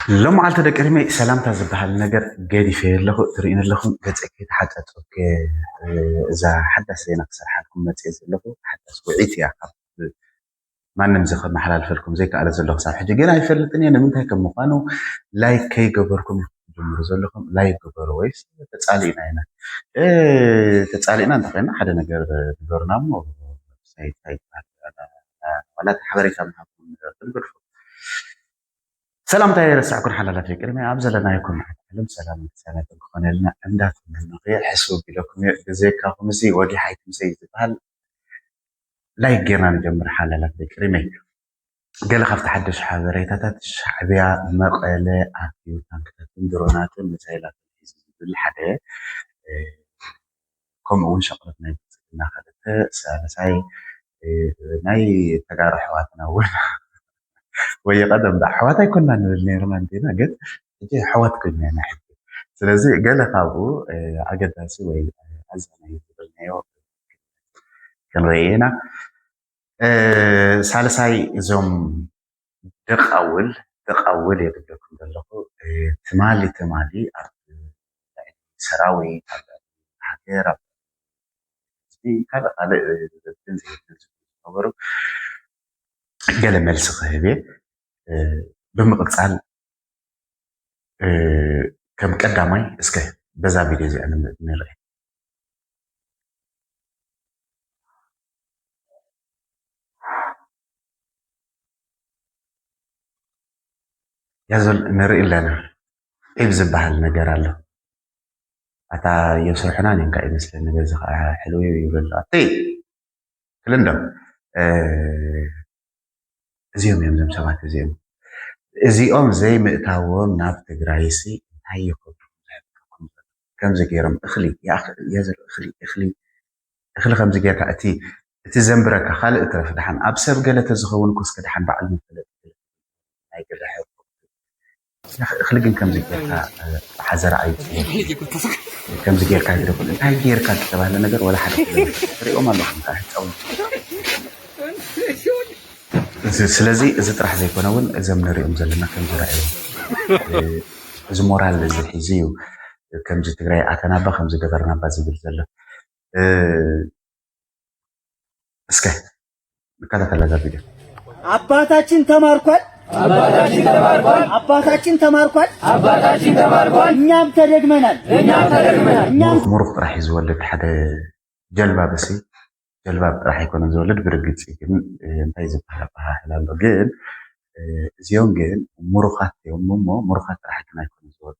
لما على تذكرني سلامت زبحال نجر جدي في له ترين لهم جزء حتى أوكي إذا حدث لنا صراحتكم ما تيز له حتى سويت يا حب ما نمزخ محل فيكم زي كأرز زلهم صراحة جينا يفعل الدنيا أنا من هيك مقانو لايك كي جبركم جمهور زلهم لايك جبر ويس تسألينا هنا تسألينا أنت فينا حدا نجر برنامج سيد ولا تحضري كم حكون سلام تاير ساعكون حلالة فكرة ما أبزل لنا يكون معلم سلام سنة الخنا لنا عندك من غير حسوا بلكم زي كافم زي وجه حيتم زي هل لا يجينا نجمر حلالة فكرة ما قال خفت حدش حضريتها الشعبية مقالة عفيو تنكتات درونات مثلا بالحدث كم أول شغلة ناخذتها ساي ناي تجارح واتنا وهي قدم حواتي كنا نيرمان دينا قد تجي حوات كنا نحب سلازي قال خابو عقد سوي أزمة يقولني كان رأينا سالساي زوم دق أول يدبلكم دلقو تمالي سراوي حكيرة كذا على تنزل خبرو قال ملسخ هذي بمقصال كم قدامي اسكي بزا فيديو زي انا نرى يزل نرى لنا ابز بحال نجر له اتا يسرحنا نكا يمثل نجر حلو يقول اطي كلندم زيوم يمزم سبعة زيوم زيوم زي مقتاوم ناب تجرايسي هاي يكون كم زكيرم اخلي يا اخي يزل اخلي خمس زكيرك اتي زنبرك خالق ترف دحن ابسب قالت زخون كوسك دحن بعد مثل هاي كده خلقن كم زكيرك حزر عيتي كم زكيرك هاي تقول هاي جيرك تبع نجر ولا حد فريقهم الله خمسة تقول سلازي إذا طرح زي كونون إذا منريهم زلنا كم زرعي إذا مورال زي حزيو كم زي تقرأي أكنا بخم زي قدرنا بازي بالزلة اسكي كذا ثلاثة فيديو አባታችን ተማርኳል እኛም ተደግመናል ሙሩፍ راح يزولد حدا جلبة بسي جلبة راح يكون زولد برقصي انتي زبها حلال جن زيون جن مروخات يوم مروخات راح يكون زولد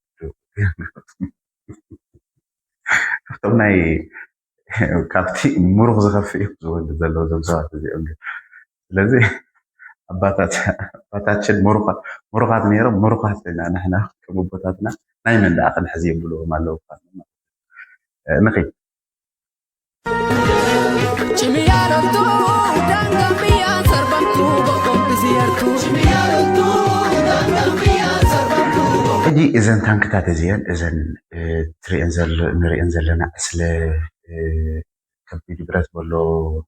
طبعا كابتي مروخ زخفي زولد زلو زوجات زيون جن لذي أباتاتشن مرقات نيرو مرقات لنا نحن كمبوتاتنا نايمن داخل حزين بلو مالو نخي اجي اذا تانكتات زين اذا تري انزل نري انزل لنا اسل كبيدي برات بلو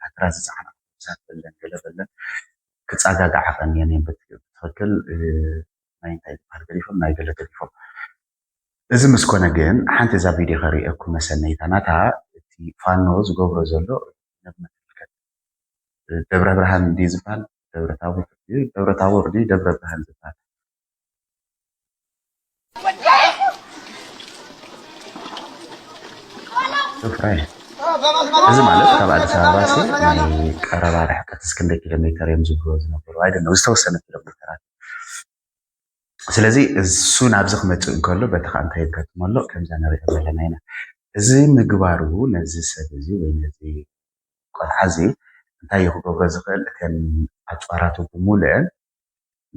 هتراز زعنا سات بلن بلن كتصاغا عفن يعني بتفكل ما ينتهي بارغريفو ما يقل تليفون إذا مسكونا جن حنت إذا فيديو خري أكو مثلا نيتاناتها تي فانوز جوبرو زلو نبنا دبر برهان دي زبال دبر تاور دي دبر برهان زبال شوف راي إذا مالك تبع الساباسي يعني قرب رح كتسكن كيلومتر يمزج روز نبرو هيدا نو استوسن كيلومترات ስለዚህ እሱን አብዝኽ መጽእ እንከሎ በታ አንተ ይከትመሎ ከምዛ ነሪኦ ዘለና ኢና እዚ ምግባሩ ነዚ ሰብ እዚ ወይ ነዚ ቆልዓዚ እንታይ ይኽገብሮ ዝኽእል ከም ኣጭዋራቱ ብሙሉአን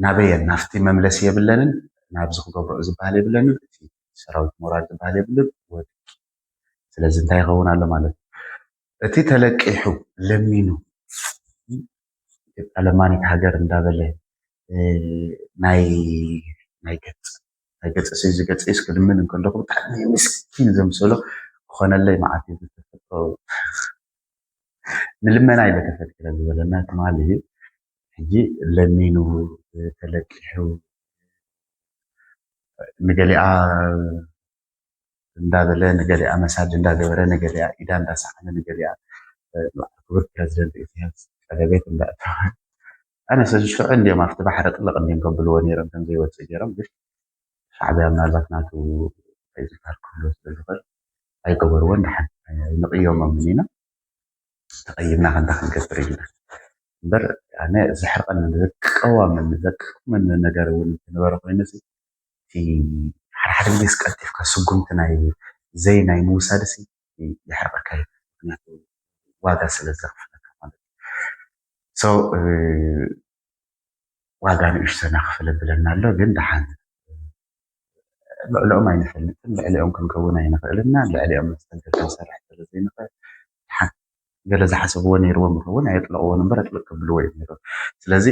ናበየን ናፍቲ መምለሲ የብለንን ናብዚ ክገብሮ ዝበሃል የብለንን እቲ ሰራዊት ሞራል ዝበሃል የብልን ስለዚ እንታይ ይኸውን ኣሎ ማለት እቲ ተለቂሑ ለሚኑ ኣለማኒት ሃገር እንዳበለ ናይ ገጽ سيز ገጽ እስክልምን እንከለኹ ብጣዕሚ ምስኪን ዘምሰሎ ኮነለይ ማዓት ዝተፈጥሮ ንልመና ኢለ ተፈጥረ ዝበለና ትማሊ ሕጂ ለሚኑ ተለቂሑ ንገሊኣ እንዳበለ ንገሊኣ መሳጅ እንዳገበረ ንገሊኣ ኢዳ እንዳሰዓነ ንገሊኣ ክቡር ፕረዚደንት ኢሳያስ ቀለቤት እንዳእተወ ኣነ ሽዑ እንዲኦም ኣብቲ ባሕሪ ጥልቕ እንዲኦም ከብልዎ ነይሮም ከም ዘይወፅእ ገይሮም ግን ሻዕብያ ምናልባት ናቱ ዝበሃል ክህልዎ ስለዝኽእል ኣይገበርዎን ድሓን ንቕዮሞም ኢና ተቐይምና ከንታ ክንገብር ኢና እምበር ኣነ ዘሕርቀኒ ዘቅመኒ ነገር እውን እንትነበረ ኮይኑ ሓደ ግዜ ስቀልጢፍካ ስጉምቲ ዘይ ናይ ምውሳድ ይሕርቀካ እዩ ምክንያቱ ዋጋ ስለ ዘኽፍለካ ማለት እዩ ዋጋ ንእሽተና ክፍለ ብለና ኣሎ ግን ድሓን ልዕሊኦም ኣይንፈልጥን ልዕሊኦም ክንከውን ኣይንኽእልና ልዕሊኦም መስተንክር ክንሰርሕ ስለዘይንኽእል ድሓን ገለ ዝሓሰብዎ ነይርዎም ይኸውን ኣየጥለቕዎን እምበር ኣጥልቅ ክብልዎ እዩ ነይሮም ስለዚ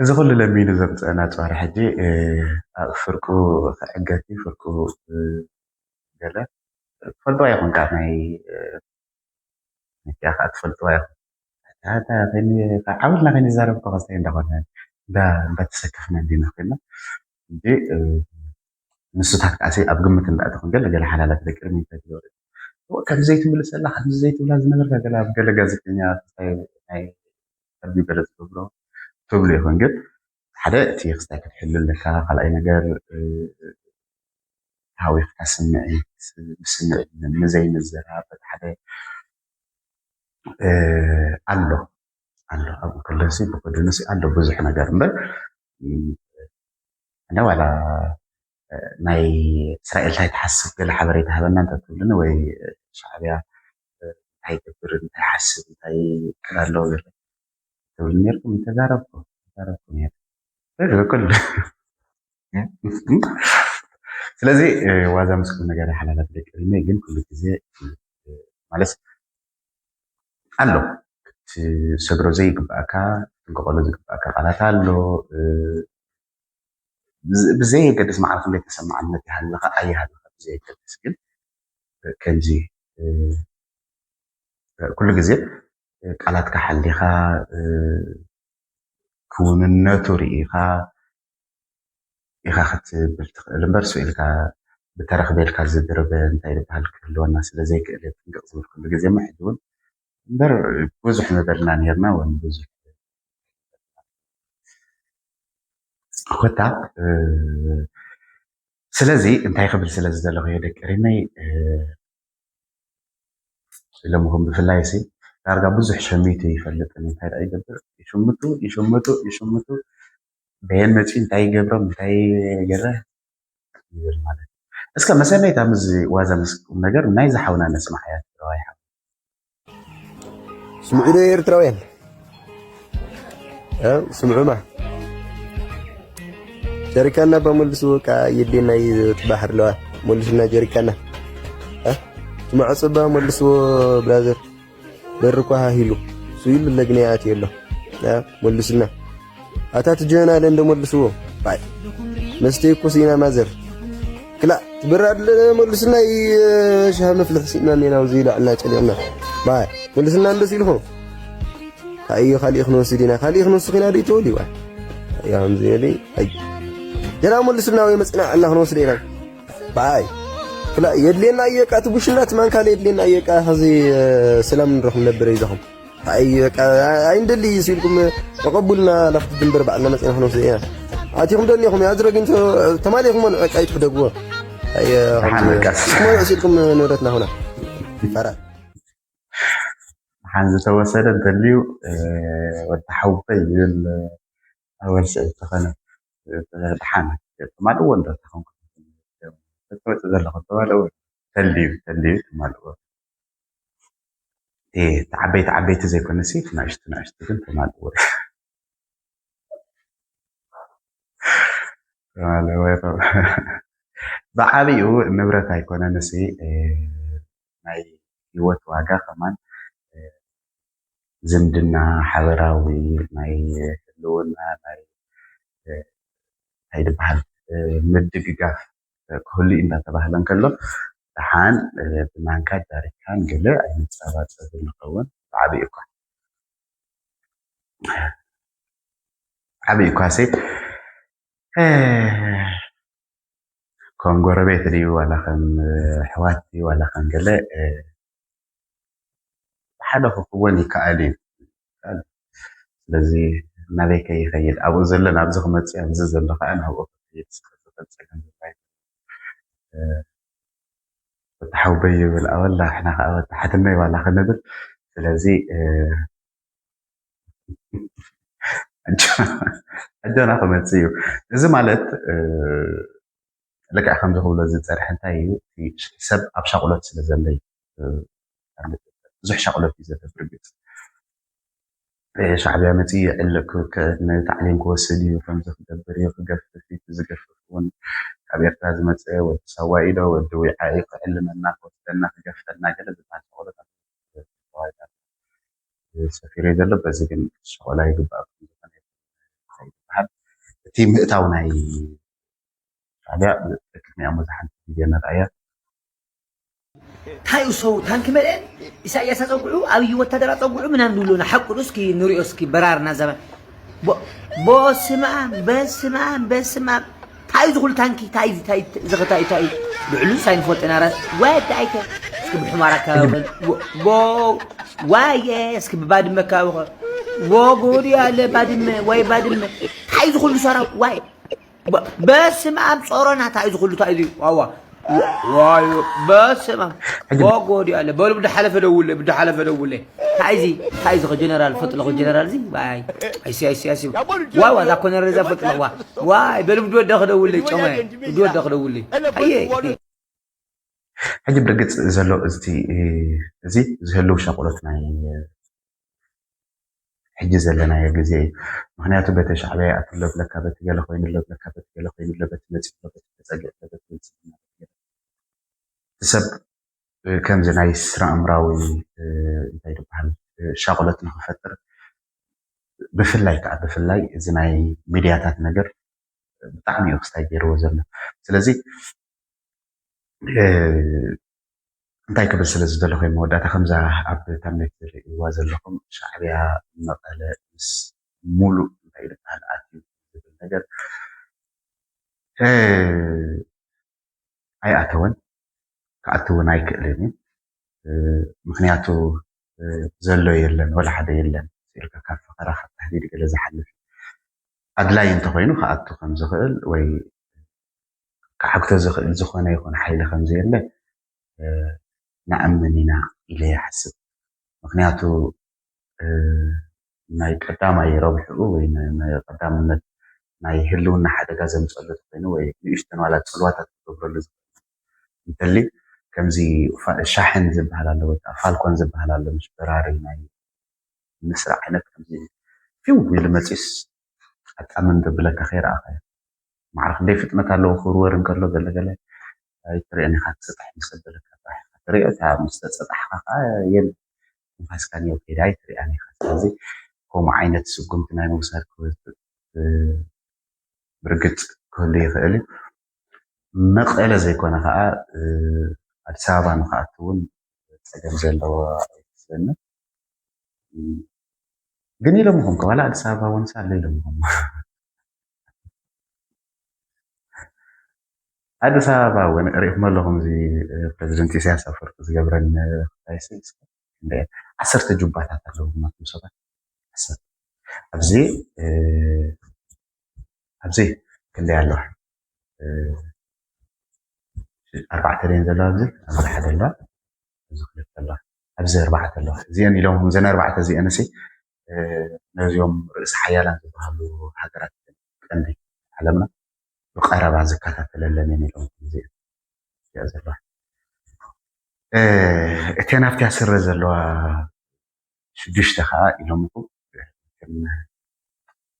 እዚ ኩሉ ለሚኑ ዘምፅአና ፅባሕ ሕጂ ኣብ ፍርቁ ክዕገት ፍርቁ ገለ ትፈልጥዋ ይኹን ካብ ናይ ከዓ ትፈልጥዋ ይኹን ዓብልና ከይኒ ዛረብ ከስታይ እንዳኮነ እንዳተሰከፍና እንዲና ኮይና እንጂ ንስታት ከዓሲ ኣብ ግምት እንዳእተኹን ገለ ሓላላት ደቂ ርሚታት ይገብሩ ከምዘይ ትምልስ ኣላ ከምዘይ ትብላ ዝነበርካ ገለ ኣብ ገለ ጋዜጠኛ ናይ ከልቢ ገለ ዝገብሮ ትብሉ ይኹን ግን ሓደ እቲ ክስታይ ክትሕሉ ኣለካ ካልኣይ ነገር ሃዊፍካ ስምዒት ብስምዒት ንዘይምዝራብ ሓደ ኣሎ ኣብ ክለሲ ብክድንሲ ኣሎ ብዙሕ ነገር እምበር ኣነ ዋላ ናይ እስራኤል እንታይ ትሓስብ ገለ ሓበሬታ ሃበና እንተ ትብልኒ ወይ ሻዕብያ እንታይ ይገብር እንታይ ይሓስብ እንታይ ይቅል ኣለዎ ገለ ትብል ነርኩም ተዛረብኩ ነይሩ ኩሉ ስለዚ ዋዛ ምስኩ ነገር ሓላላት ደቂ ርሜ ግን ኩሉ ግዜ ማለት ኣሎ ሰግሮ ዘይግባእካ ትንቀቐሎ ዝግባእካ ቃላት ኣሎ ብዘየገድስ መዓልቲ ክንደይ ተሰማዕነት ይሃልካ ኣይሃልካ ብዘየገድስ ግን ከምዚ ኩሉ ግዜ ቃላትካ ሓሊኻ ክውንነቱ ርኢኻ ኢኻ ክትብል ትኽእል እምበር ስኢልካ ብተረክቤልካ ዝድርብ እንታይ ዝበሃል ክህልወና ስለዘይክእል ጥንቅቕ ዝብል ኩሉ ግዜ ማ ሕጂ እውን እምበር ብዙሕ ነበልና ነርና ወይ ብዙሕ ኮታ ስለዚ እንታይ ክብል ስለ ዝደለኹ ደቂ ሪመይ ኢሎምኹም ብፍላይ ዳርጋ ብዙሕ ሸሚቱ ይፈልጥን እንታይ ዳ ይገብር ይሽምቱ በየን መፂ እንታይ ይገብሮም እንታይ ይገርህ ይብል ማለት እስከ መሰነይታ ምዝ ዋዛ መስኩም ነገር ናይ ዝሓውና ነስማዕ እያ ትረዋይ ስምዑ ዶ ኤርትራውያን ስምዑማ ጀሪካና በመልሱ ቃ የዴና ይትባህር ለዋ መልሱና ጀሪካና ማዕጽባ መልሱ ብራዘር በርኳ ሂሉ ሱይል ለግንያት የለ መልሱና አታት ጀና ለንደ መልሱዎ ባይ መስቴ ኩሲና ማዘር ክላ ትበራድ መልሱና ሻህ መፍለህ ሲና ነናው ዘይላዕና ጨለና ባይ መልሱና እንደስ ይልሆ አይ خلي خنوسدينا خلي خنوسخنا دي تولي وا يا مزيلي اي جنا መልሱና ወይ መጽና الله خنوسدينا باي كلا يدلينا يقا تبوشنات مان كان يدلينا يقا هذه سلام نروح نبر يزهم اي عندلي يسيلكم تقبلنا لفت دنبر بعنا مصنا هنو سينا اتيكم دنيكم يازرق انت تماليكم عقايت بدغوا اي ما يسيلكم نورتنا هنا فرا حان زتوسد انتليو وتحوبي اول شيء تخنا حان ما دو انت تخون تزلخ تبالو تليو مالو تعبيت زي كنا نسيت نعشت كنت مالو بعابيو نبرة يكون نسي ناي هيوت واقع كمان زمدنا حوراوي ناي لونا ناي هيدا بحال مدققاف كل إن تبهلن كله تحان بمعنى داركان قلة أي متصابات سبب القوة عبي كاسي كون قربيت لي ولا خن حواتي ولا خن قلا حدا خطواني كألين لذي نبيك يخيل أبو زلنا أبو زخمتي أبو زلنا أنا هو تحوبي بالأول لا إحنا حتى ولا خن ندل لذي أجانا خمتيو إذا مالت لك أخم زخم لازم تسرح انتاي في سب أبشع قلت سلزلي زح شغلة في ذات برجت شعبي عمتي لك كأن تعليم كوسدي وفهم زخم دبري وقف في تزقف ون عبير لازم تسوي وتسوي له ودوي عائق علم الناس وتستنى قف لنا جلد بعد شغلة سفيري دلب بس يمكن شغلة يبقى تيم تاوناي شعبي تكني أمزحن في جنة آيات تايو صوت هانك ملئ إساياس أقولو أبي وتدرى أقولو من هندولنا حق رسكي نوري أسكي برارنا زمان بسمع تايو زغل تانكي تاي زغتاي بعلو ساين فوت أنا راس واي تايك اسكي بحمارك واي اسكي بباد مكاوغ وقولي على بادم واي بادم تايو زغل سارة واي بسمع صورنا تايو زغل تايو واي بس ما بقول يا بقول بدي حلف ادول عايز جنرال فطلق جنرال زي باي اي سي واو ذا كون رزا فطلق واي بدو دخدول لي قمه بدو دخدول لي هي حاجه برقت زلو ازي زهلو شغلتنا حجي زلنا يا جزي مخنياتو بيت شعبيه اتلف لك بتجل خوين لك بتجل خوين لك بتمص تسب كم زناي سرا امراوي انتي دبحال شغلت نخفتر بفلاي زناي ميدياتات نجر بطعمي وكستاجر وزرنا سلازي انتي كبر سلازي دلوخي موداتا خمزة عبد تمنيت وازر لكم شعبيها مقالة مولو انتي دبحال آتي نجر اي اتوان كأتوان اي كأليني ምክንያቱ ዘሎ የለን ወላ ሓደ የለን ሲልካ ካብ ፍቅራ ካብ ተሕዲድ ገለ ዝሓልፍ ኣድላይ እንተኮይኑ ከኣቱ ከም ዝኽእል ወይ ክሓግቶ ዝኽእል ዝኾነ ይኹን ሓይሊ ከም ዘየለ ንኣምን ኢና ኢለ ይሓስብ ምክንያቱ ናይ ቀዳማይ ረብሕኡ ወይ ናይ ቀዳምነት ናይ ህልውና ሓደጋ ዘምፀሉ ኮይኑ ወይ ንእሽተን ዋላ ፅልዋታት ዝገብረሉ እንተሊ كمزي شاحن زبهلا لو فالكون زبهلا لو مش براري ناي نسرع عينك كمزي فيو يلمتيس اتامن دبلك خير اخي ما عرف ليه فتنه لو خرورن كله قال اي طريقه خاص سطح مسدلك طريقه مستسطح يل فاس كان يوكي داي طريقه خاص زي هم عينت سقمت ناي موسر برقت كل يخالي مقاله زي كونه خا አዲስ አበባ ነው ካቱን ፀገም ዘለዎ ስለነ ግን ይለምኩም ከኋላ አዲስ አበባ ወንሳ አለ ይለምኩም አዲስ አበባ ወን ሪፍ መለኹም ዚ ፕሬዝዳንት ኢሳያስ አፈወርቂ ዝገብረን ታይሲስ እንደ 10 ጁባታት አለው ማለት ሰባት 10 ኣብዚ ክንደይ ኣለዋ أربعة لين زلازل أبغى حدا لا زخلت الله أبزر أربعة الله زين اليوم زين أربعة زي أنا سي اليوم رئيس حيالا بهالو حضرات عندي علمنا وقرب زكاة تللني اليوم زين يا زلوا اتينا في سر زلوا شديش تخا اليوم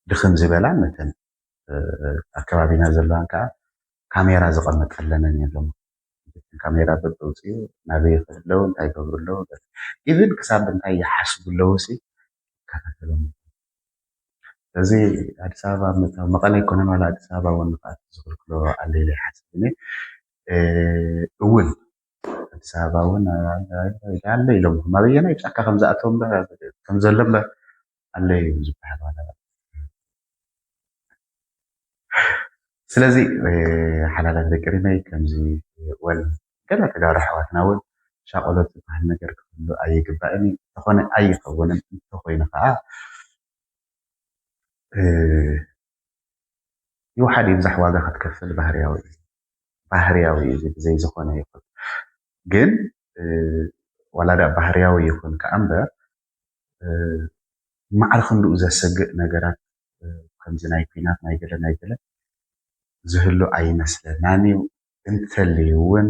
دخن زبالة مثلا أكبابنا زلوا كا كاميرا زقمت لنا اليوم ካሜራ በብውፅኡ ናበይ ይኽእለው እንታይ ይገብሩለው ኢቭን ክሳብ እንታይ ይሓስቡለው ሲ ከታተሎም ስለዚ ኣዲስ ኣበባ መቐለ ይኮነን ዋላ ኣዲስ ኣበባ እውን ንኽኣቱ ዝኽልክሎ ኣለኢለ ይሓስብ እኔ እውን አዲስ አበባውን ያለ ኢሎም ማበየና ይጫካ ከምዛአቶም ከምዘለም አለ ዝባል ዋላ ስለዚህ ሓላላት ደቀሪናይ ከምዚ ወል ገና ተጋሩ ኣሕዋትና እውን ሻቆሎት ዝበሃል ነገር ክህሉ ኣይግባእኒ ተኾነ ኣይኸውንን እንተኮይኑ ከዓ ይውሓድ ይብዛሕ ዋጋ ክትከፍል ባህርያዊ እዩ ብዘይ ዝኾነ ይኹን ግን ዋላዳ ባህርያዊ ይኹን ከዓ እምበር መዓል ክንድኡ ዘሰግእ ነገራት ከምዚ ናይ ኩናት ናይ ገለ ዝህሉ ኣይመስለናኒ እንተልዩ እውን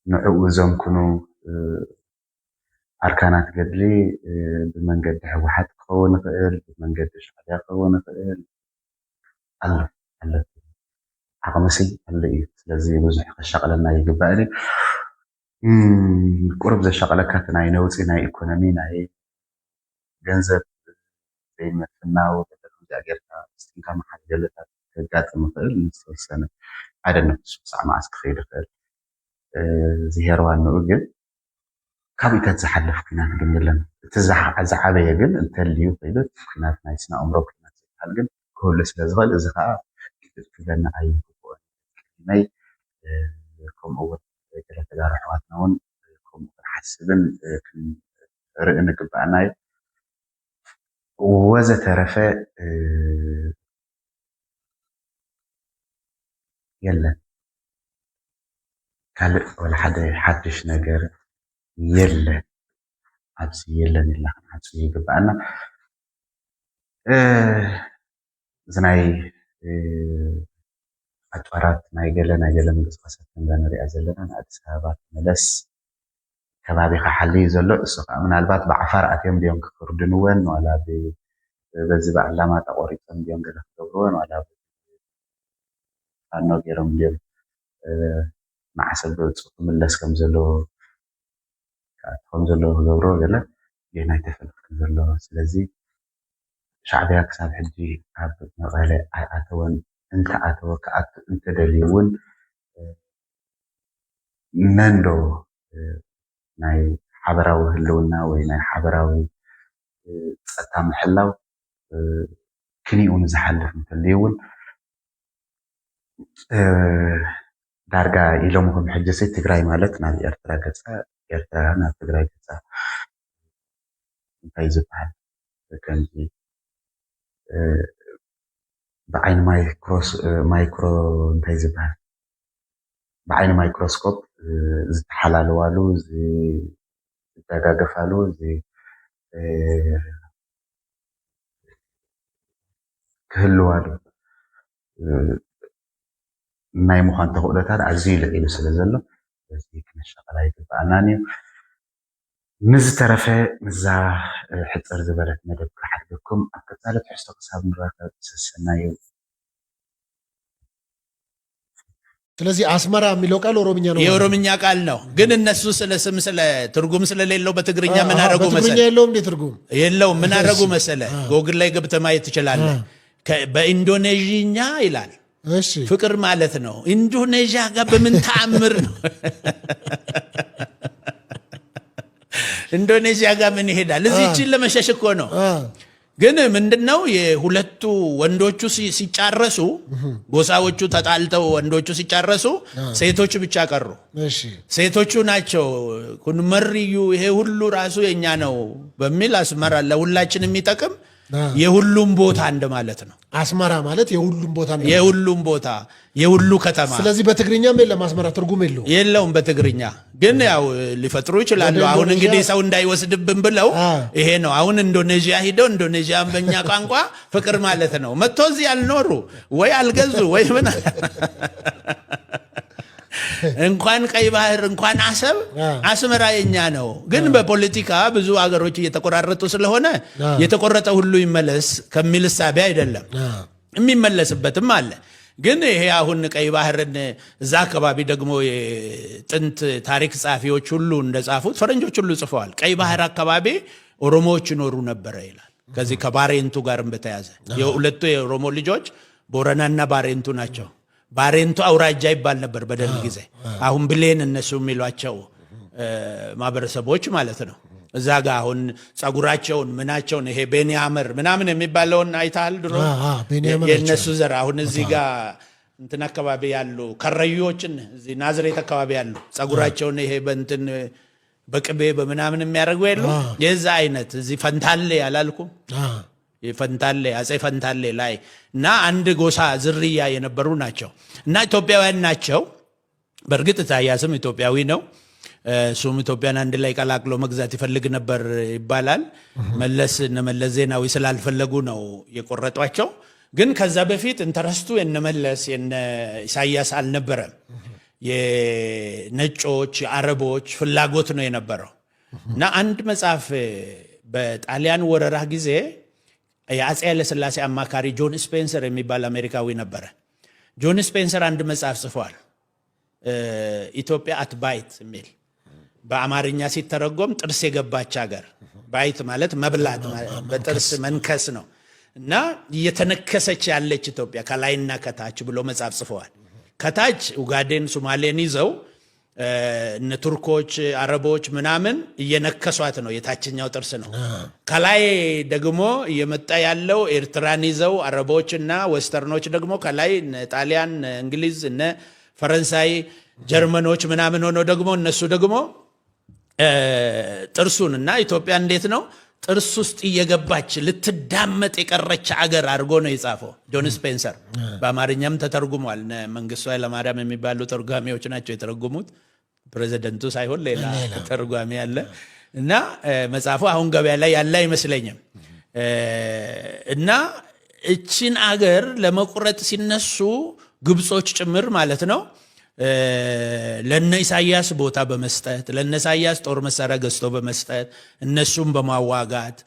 ንዕኡ ዘምክኑ ኣርካናት ገድሊ ብመንገዲ ሕወሓት ክኸውን ይኽእል ብመንገዲ ሻዕብያ ክኸውን ይኽእል ኣሎ ዓቕምሲ ኣሎ እዩ ስለዚ ብዙሕ ከሻቕለና ይግባእኒ ቁርብ ዘሻቐለካ እቲ ናይ ነውፂ ናይ ኢኮኖሚ ናይ ገንዘብ ዘይምፍናው ከምዚኣ ጌርካ ስቲንካ መሓዝ ገለታት ከጋጥም ይኽእል ንዝተወሰነ ኣይደነ ክሳዕ መዓስ ክኸይድ ይኽእል ዝሄርዋንኡ ግን ካብ ኢተት ዝሓልፍ ኩናት ግን የለን እቲ ዝዓበየ ግን እንተልዩ ከይዱ ኩናት ናይ ስነ ኣእምሮ ኩናት ዝበሃል ግን ክህሉ ስለ ዝኽእል እዚ ከዓ ክብለና ኣይግብኦን ናይ ከምኡ እውን ገለ ተጋሩ ኣሕዋትና እውን ከምኡ ክንሓስብን ክንርኢ ንግባአና እዩ ወዘተረፈ የለን ካልእ ወላ ሓደ ሓድሽ ነገር የለን ኣብዚ የለን ኢልና ክንሓስብ ይግባአና እዚ ናይ ኣጭዋራት ናይ ገለ ምንቅስቃሳት ከምዛ ንሪኣ ዘለና ንኣዲስ ኣበባ መለስ ከባቢኻ ሓልዩ ዘሎ እሱ ከዓ ምናልባት ብዓፋር ኣትዮም ድዮም ክክርድንወን ዋላ በዚ ብኣላማጣ ቆሪፆም ድዮም ገለ ክገብርዎን ዋላ ፋኖ ገይሮም ድዮም ማዕሰብ ብዕፁ ክምለስ ከም ዘለዎ ክገብርዎ ገለ ጌና ይተፈልጥ ዘሎ ስለዚ ሻዕብያ ክሳብ ሕጂ ኣብ መቐለ ኣይኣተወን እንተኣተወ ክኣቱ እንተደልዩ እውን መንዶ ናይ ሓበራዊ ህልውና ወይ ናይ ሓበራዊ ፀጥታ ምሕላው ክንኡ ንዝሓልፍ እንተልዩ እውን ዳርጋ ኢሎምኩም ሕጂ ትግራይ ማለት ናብ ኤርትራ ገፃ ኤርትራ ናብ ትግራይ ገፃ እንታይ ዝበሃል ከምዚ بعين مايكرو እንታይ ዝበሃል بعين ማይክሮስኮፕ ዝተሓላለዋሉ ዝተጋገፋሉ ክህልዋሉ ናይ ምዃን ተኽእሎታት ኣዝዩ ልዒሉ ስለ ዘሎ እዚ ክንሸቐላ ይግባአናን እዩ ንዝተረፈ ምዛ ሕፅር ዝበለት መደብ ክሓድገኩም ኣብ ቀፃሊ ትሕዝቶ ክሳብ ንራኸብ ሰናይ እዩ ስለዚህ አስመራ የሚለው ቃል ኦሮምኛ ነው የኦሮምኛ ቃል ነው ግን እነሱ ስለ ስም ስለ ትርጉም ስለሌለው በትግርኛ ምን አደረጉ መሰለ በትግርኛ የለውም እንዴ ትርጉም የለውም ምን አደረጉ መሰለ ጎግል ላይ ገብተህ ማየት ትችላለህ በኢንዶኔዥኛ ይላል እሺ ፍቅር ማለት ነው ኢንዶኔዥያ ጋር በምን ተአምር ነው ኢንዶኔዥያ ጋር ምን ይሄዳል እዚህ እቺን ለመሸሽ እኮ ነው ግን ምንድነው የሁለቱ ወንዶቹ ሲጫረሱ ጎሳዎቹ ተጣልተው ወንዶቹ ሲጫረሱ ሴቶቹ ብቻ ቀሩ እሺ ሴቶቹ ናቸው ኩንመርዩ ይሄ ሁሉ ራሱ የኛ ነው በሚል አስመራ ለሁላችን የሚጠቅም የሁሉም ቦታ እንደማለት ነው አስመራ ማለት የሁሉም ቦታ ነው የሁሉም ቦታ የሁሉ ከተማ ስለዚህ በትግርኛም የለም አስመራ ትርጉም የለውም በትግርኛ ግን ያው ሊፈጥሩ ይችላሉ አሁን እንግዲህ ሰው እንዳይወስድብን ብለው ይሄ ነው አሁን ኢንዶኔዥያ ሄደው ኢንዶኔዥያን በእኛ ቋንቋ ፍቅር ማለት ነው መጥቶ እዚህ ያልኖሩ ወይ አልገዙ ወይ ምን እንኳን ቀይ ባህር እንኳን አሰብ አስመራ የኛ ነው ግን በፖለቲካ ብዙ አገሮች እየተቆራረጡ ስለሆነ የተቆረጠ ሁሉ ይመለስ ከሚል ሳቢ አይደለም የሚመለስበትም አለ ግን ይሄ አሁን ቀይ ባህርን እዛ አካባቢ ደግሞ የጥንት ታሪክ ጻፊዎች ሁሉ እንደጻፉት ፈረንጆች ሁሉ ጽፈዋል ቀይ ባህር አካባቢ ኦሮሞዎች ይኖሩ ነበር ይላል ከዚህ ከባሬንቱ ጋርም በተያዘ የሁለቱ የኦሮሞ ልጆች ቦረናና ባሬንቱ ናቸው ባሬንቱ አውራጃ ይባል ነበር በደርግ ጊዜ። አሁን ብሌን እነሱ የሚሏቸው ማህበረሰቦች ማለት ነው። እዛ ጋር አሁን ጸጉራቸውን ምናቸውን ይሄ ቤንያመር ምናምን የሚባለውን አይተሃል ድሮ የእነሱ ዘር አሁን እዚህ ጋር እንትን አካባቢ ያሉ ከረዮችን እዚህ ናዝሬት አካባቢ ያሉ ጸጉራቸውን ይሄ በእንትን በቅቤ በምናምን የሚያደርጉ የሉ የዛ አይነት እዚህ ፈንታሌ ያላልኩም የፈንታሌ አጼ ፈንታሌ ላይ እና አንድ ጎሳ ዝርያ የነበሩ ናቸው እና ኢትዮጵያውያን ናቸው። በእርግጥ ኢሳያስም ኢትዮጵያዊ ነው። እሱም ኢትዮጵያን አንድ ላይ ቀላቅሎ መግዛት ይፈልግ ነበር ይባላል። መለስ ዜናዊ ስላልፈለጉ ነው የቆረጧቸው። ግን ከዛ በፊት ኢንተረስቱ የነመለስ የነ ኢሳያስ አልነበረም። የነጮች የአረቦች ፍላጎት ነው የነበረው እና አንድ መጽሐፍ በጣሊያን ወረራ ጊዜ የአፄ ኃይለ ሥላሴ አማካሪ ጆን ስፔንሰር የሚባል አሜሪካዊ ነበረ። ጆን ስፔንሰር አንድ መጽሐፍ ጽፏል፣ ኢትዮጵያ አት ባይት የሚል በአማርኛ ሲተረጎም ጥርስ የገባች ሀገር። ባይት ማለት መብላት በጥርስ መንከስ ነው እና እየተነከሰች ያለች ኢትዮጵያ ከላይና ከታች ብሎ መጽሐፍ ጽፈዋል። ከታች ኡጋዴን ሶማሌን ይዘው እነ ቱርኮች አረቦች ምናምን እየነከሷት ነው፣ የታችኛው ጥርስ ነው። ከላይ ደግሞ እየመጣ ያለው ኤርትራን ይዘው አረቦችና ወስተርኖች ደግሞ ከላይ ጣሊያን፣ እንግሊዝ፣ እነ ፈረንሳይ፣ ጀርመኖች ምናምን ሆኖ ደግሞ እነሱ ደግሞ ጥርሱን እና ኢትዮጵያ እንዴት ነው ጥርስ ውስጥ እየገባች ልትዳመጥ የቀረች አገር አድርጎ ነው የጻፈው ጆን ስፔንሰር። በአማርኛም ተተርጉሟል። መንግስቱ ኃይለማርያም የሚባሉ ተርጓሚዎች ናቸው የተረጉሙት፣ ፕሬዚደንቱ ሳይሆን ሌላ ተርጓሚ ያለ እና መጽሐፉ አሁን ገበያ ላይ ያለ አይመስለኝም። እና እችን አገር ለመቁረጥ ሲነሱ ግብጾች ጭምር ማለት ነው ለነ ኢሳያስ ቦታ በመስጠት ለነ ኢሳያስ ጦር መሳሪያ ገዝቶ በመስጠት እነሱም በማዋጋት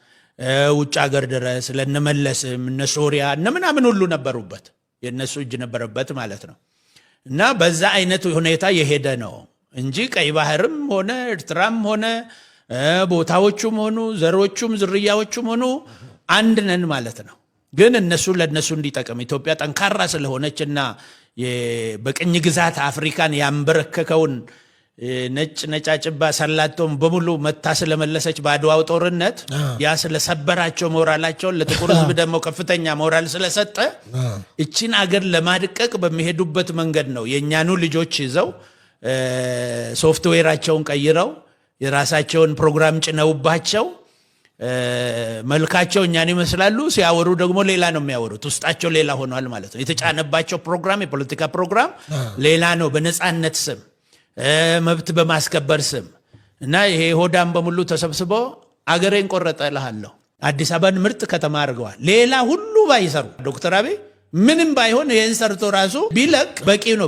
ውጭ ሀገር ድረስ ለነ መለስም እነ ሶሪያ እነ ምናምን ሁሉ ነበሩበት፣ የነሱ እጅ ነበረበት ማለት ነው። እና በዛ አይነት ሁኔታ የሄደ ነው እንጂ ቀይ ባህርም ሆነ ኤርትራም ሆነ ቦታዎቹም ሆኑ ዘሮቹም ዝርያዎቹም ሆኑ አንድ ነን ማለት ነው። ግን እነሱ ለነሱ እንዲጠቅም ኢትዮጵያ ጠንካራ ስለሆነችና በቅኝ ግዛት አፍሪካን ያንበረከከውን ነጫጭባ ሰላቶን በሙሉ መታ ስለመለሰች በአድዋው ጦርነት ያ ስለሰበራቸው ሞራላቸውን ለጥቁር ሕዝብ ደግሞ ከፍተኛ ሞራል ስለሰጠ እቺን አገር ለማድቀቅ በሚሄዱበት መንገድ ነው የኛኑ ልጆች ይዘው ሶፍትዌራቸውን ቀይረው የራሳቸውን ፕሮግራም ጭነውባቸው መልካቸው እኛን ይመስላሉ፣ ሲያወሩ ደግሞ ሌላ ነው የሚያወሩት። ውስጣቸው ሌላ ሆኗል ማለት ነው። የተጫነባቸው ፕሮግራም የፖለቲካ ፕሮግራም ሌላ ነው። በነፃነት ስም መብት በማስከበር ስም እና ይሄ ሆዳም በሙሉ ተሰብስቦ አገሬን ቆረጠ እልሃለሁ። አዲስ አበባን ምርጥ ከተማ አድርገዋል። ሌላ ሁሉ ባይሰሩ ዶክተር አብይ ምንም ባይሆን ይህን ሰርቶ ራሱ ቢለቅ በቂ ነው።